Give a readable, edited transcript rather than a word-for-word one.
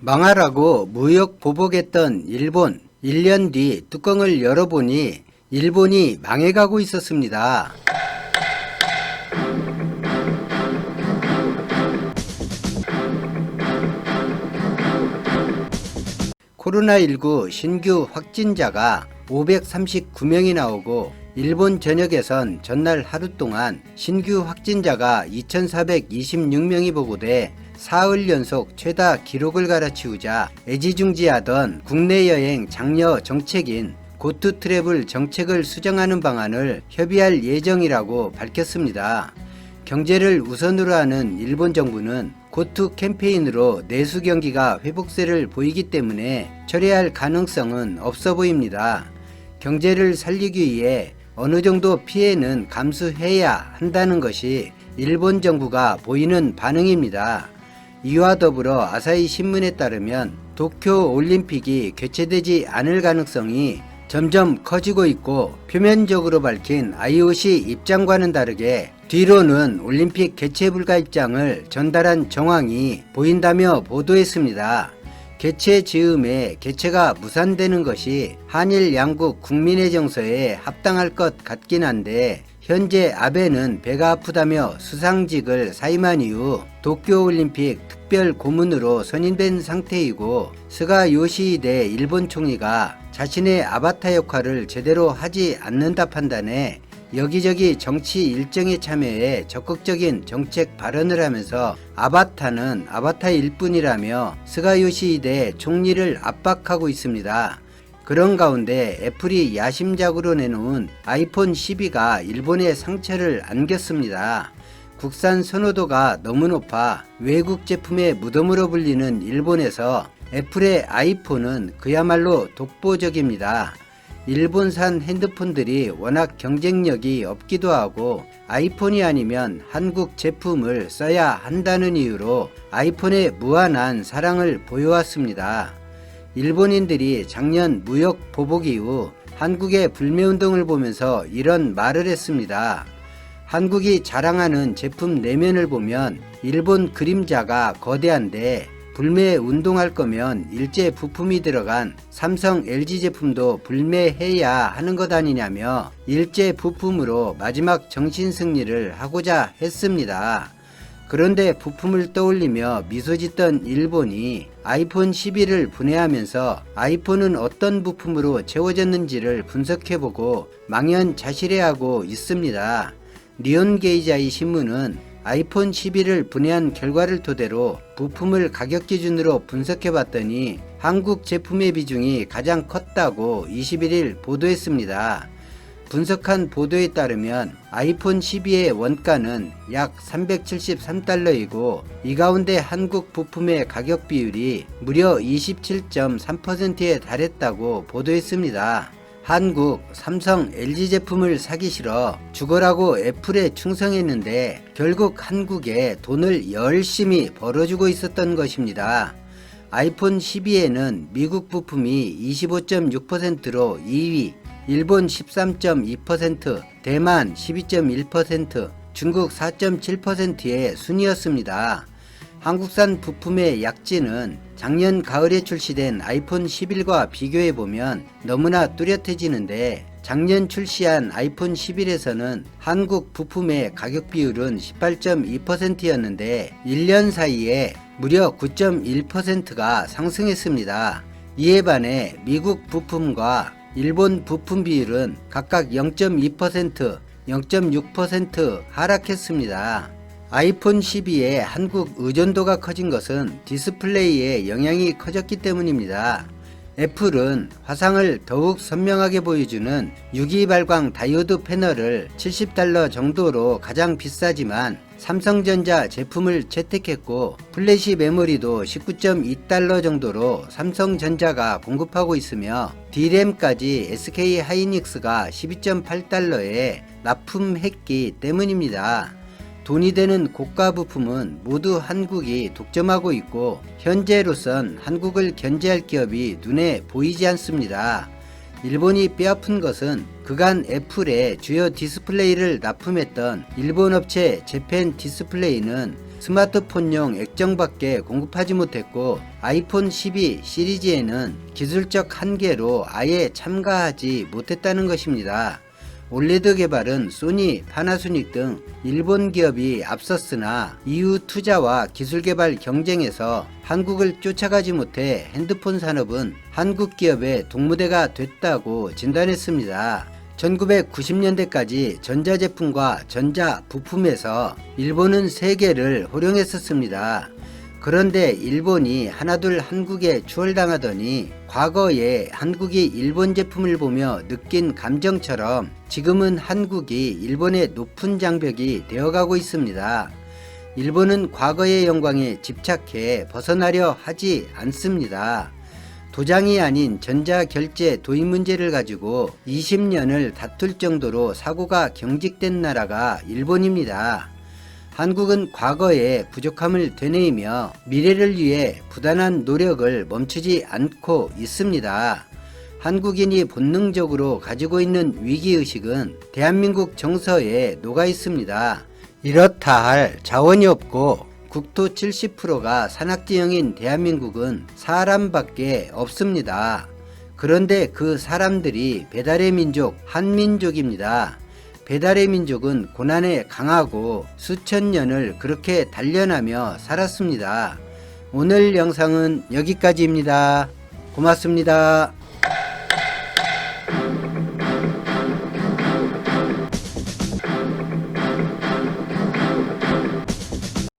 망하라고 무역 보복했던 일본. 1년 뒤 뚜껑을 열어보니 일본이 망해가고 있었습니다. 코로나19 신규 확진자가 539명이 나오고 일본 전역에선 전날 하루 동안 신규 확진자가 2426명이 보고돼 사흘 연속 최다 기록을 갈아치우자 애지중지하던 국내 여행 장려 정책인 고투 트래블 정책을 수정하는 방안을 협의할 예정이라고 밝혔습니다. 경제를 우선으로 하는 일본 정부는 고투 캠페인으로 내수 경기가 회복세를 보이기 때문에 철회할 가능성은 없어 보입니다. 경제를 살리기 위해 어느 정도 피해는 감수해야 한다는 것이 일본 정부가 보이는 반응입니다. 이와 더불어 아사히 신문에 따르면 도쿄 올림픽이 개최되지 않을 가능성이 점점 커지고 있고 표면적으로 밝힌 IOC 입장과는 다르게 뒤로는 올림픽 개최 불가 입장을 전달한 정황이 보인다며 보도했습니다. 개최 즈음에 개최가 무산되는 것이 한일 양국 국민의 정서에 합당할 것 같긴 한데 현재 아베는 배가 아프다며 수상직을 사임한 이후 도쿄올림픽 특별 고문으로 선임된 상태이고 스가 요시히데 일본 총리가 자신의 아바타 역할을 제대로 하지 않는다 판단해 여기저기 정치 일정에 참여해 적극적인 정책 발언을 하면서 아바타는 아바타일 뿐이라며 스가 요시히데 총리를 압박하고 있습니다. 그런 가운데 애플이 야심작으로 내놓은 아이폰 12가 일본에 상처를 안겼습니다. 국산 선호도가 너무 높아 외국 제품의 무덤으로 불리는 일본에서 애플의 아이폰은 그야말로 독보적입니다. 일본산 핸드폰들이 워낙 경쟁력이 없기도 하고 아이폰이 아니면 한국 제품을 써야 한다는 이유로 아이폰에 무한한 사랑을 보여왔습니다. 일본인들이 작년 무역 보복 이후 한국의 불매운동을 보면서 이런 말을 했습니다. 한국이 자랑하는 제품 내면을 보면 일본 그림자가 거대한데 불매 운동할 거면 일제 부품이 들어간 삼성 LG 제품도 불매해야 하는 것 아니냐며 일제 부품으로 마지막 정신 승리를 하고자 했습니다. 그런데 부품을 떠올리며 미소 짓던 일본이 아이폰 11을 분해하면서 아이폰은 어떤 부품으로 채워졌는지를 분석해보고 망연자실해하고 있습니다. 니온게이자이 신문은 아이폰 11을 분해한 결과를 토대로 부품을 가격 기준으로 분석해봤더니 한국 제품의 비중이 가장 컸다고 21일 보도했습니다. 분석한 보도에 따르면 아이폰 12의 원가는 약 373달러이고 이 가운데 한국 부품의 가격 비율이 무려 27.3%에 달했다고 보도했습니다. 한국, 삼성, LG 제품을 사기 싫어 죽어라고 애플에 충성했는데 결국 한국에 돈을 열심히 벌어주고 있었던 것입니다. 아이폰 12에는 미국 부품이 25.6%로 2위, 일본 13.2%, 대만 12.1%, 중국 4.7%의 순이었습니다. 한국산 부품의 약진은 작년 가을에 출시된 아이폰 11과 비교해보면 너무나 뚜렷해지는데 작년 출시한 아이폰 11에서는 한국 부품의 가격 비율은 18.2%였는데 1년 사이에 무려 9.1%가 상승했습니다. 이에 반해 미국 부품과 일본 부품 비율은 각각 0.2%, 0.6% 하락했습니다. 아이폰 12의 한국 의존도가 커진 것은 디스플레이에 영향이 커졌기 때문입니다. 애플은 화상을 더욱 선명하게 보여주는 유기 발광 다이오드 패널을 $70 정도로 가장 비싸지만 삼성전자 제품을 채택했고 플래시 메모리도 $19.2 정도로 삼성전자가 공급하고 있으며 D램까지 SK 하이닉스가 $12.8에 납품했기 때문입니다. 돈이 되는 고가 부품은 모두 한국이 독점하고 있고 현재로선 한국을 견제할 기업이 눈에 보이지 않습니다. 일본이 뼈아픈 것은 그간 애플의 주요 디스플레이를 납품했던 일본 업체 재팬 디스플레이는 스마트폰용 액정밖에 공급하지 못했고 아이폰 12 시리즈에는 기술적 한계로 아예 참가하지 못했다는 것입니다. 올레드 개발은 소니, 파나소닉 등 일본 기업이 앞섰으나 EU 투자와 기술 개발 경쟁에서 한국을 쫓아가지 못해 핸드폰 산업은 한국 기업의 동무대가 됐다고 진단했습니다. 1990년대까지 전자제품과 전자부품에서 일본은 세계를 호령했었습니다. 그런데 일본이 하나둘 한국에 추월당하더니 과거에 한국이 일본 제품을 보며 느낀 감정처럼 지금은 한국이 일본의 높은 장벽이 되어가고 있습니다. 일본은 과거의 영광에 집착해 벗어나려 하지 않습니다. 도장이 아닌 전자결제 도입 문제를 가지고 20년을 다툴 정도로 사고가 경직된 나라가 일본입니다. 한국은 과거의 부족함을 되뇌이며 미래를 위해 부단한 노력을 멈추지 않고 있습니다. 한국인이 본능적으로 가지고 있는 위기의식은 대한민국 정서에 녹아 있습니다. 이렇다 할 자원이 없고 국토 70%가 산악지형인 대한민국은 사람밖에 없습니다. 그런데 그 사람들이 배달의 민족 한민족입니다. 배달의 민족은 고난에 강하고 수천 년을 그렇게 단련하며 살았습니다. 오늘 영상은 여기까지입니다. 고맙습니다.